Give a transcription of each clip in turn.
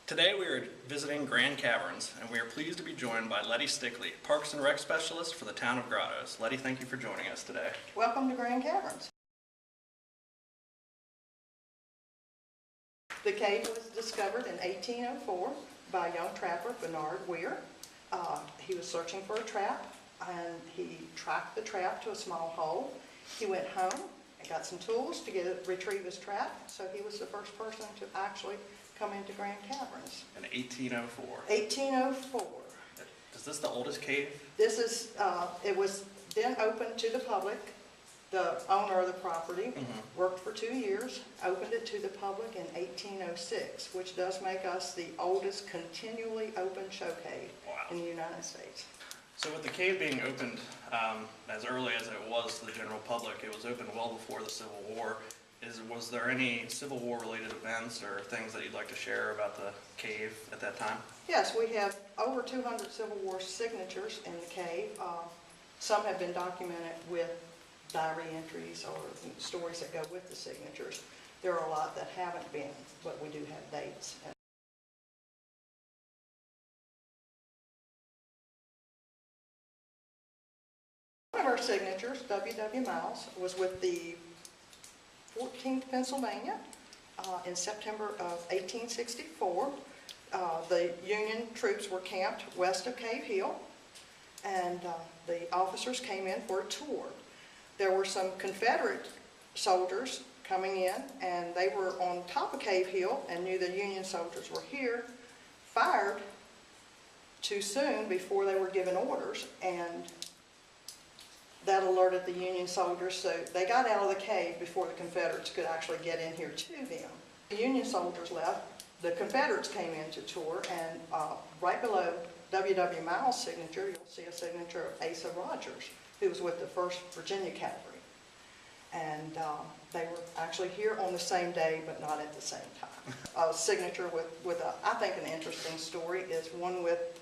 Today we are visiting Grand Caverns, and we are pleased to be joined by Lettie Stickley, Parks and Rec Specialist for the Town of Grottoes. Lettie, thank you for joining us today. Welcome to Grand Caverns. The cave was discovered in 1804 by a young trapper, Bernard Weir. He was searching for a trap, and he tracked the trap to a small hole. He went home and got some tools to retrieve his trap, so he was the first person to actually come into Grand Caverns. In 1804. 1804. Is this the oldest cave? This is, it was then opened to the public. The owner of the property worked for 2 years, opened it to the public in 1806, which does make us the oldest continually open show cave in the United States. So with the cave being opened as early as it was to the general public, it was opened well before the Civil War. Was there any Civil War related events or things that you'd like to share about the cave at that time? Yes, we have over 200 Civil War signatures in the cave. Some have been documented with diary entries or stories that go with the signatures. There are a lot that haven't been, but we do have dates. One of our signatures, W.W. Miles, was with the 14th Pennsylvania in September of 1864. The Union troops were camped west of Cave Hill, and the officers came in for a tour. There were some Confederate soldiers coming in, and they were on top of Cave Hill and knew the Union soldiers were here, fired too soon before they were given orders, and that alerted the Union soldiers, so they got out of the cave before the Confederates could actually get in here to them. The Union soldiers left, the Confederates came in to tour, and right below W.W. Miles' signature, you'll see a signature of Asa Rogers, who was with the 1st Virginia Cavalry. And they were actually here on the same day, but not at the same time. A signature with I think an interesting story is one with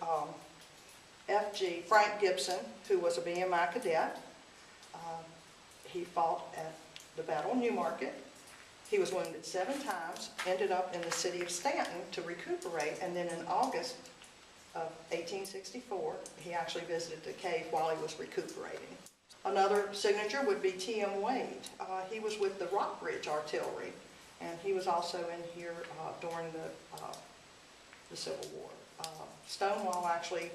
Frank Gibson, who was a BMI cadet. He fought at the Battle of Newmarket. He was wounded 7 times, ended up in the city of Stanton to recuperate, and then in August of 1864, he actually visited the cave while he was recuperating. Another signature would be T.M. Wade. He was with the Rockbridge Artillery, and he was also in here during the Civil War. Stonewall actually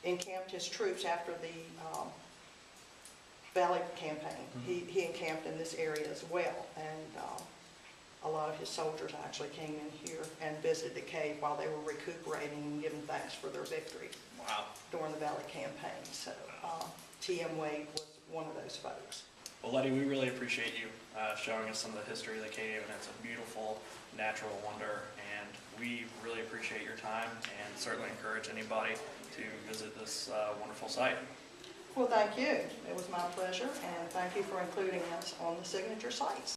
encamped his troops after the Valley campaign. He encamped in this area as well, and a lot of his soldiers actually came in here and visited the cave while they were recuperating and giving thanks for their victory during the Valley campaign. So T.M. Wade was one of those folks. Well, Lettie, we really appreciate you showing us some of the history of the cave, and it's a beautiful natural wonder, and we really appreciate your time and certainly encourage anybody to visit this wonderful site. Well, thank you. It was my pleasure, and thank you for including us on the signature sites.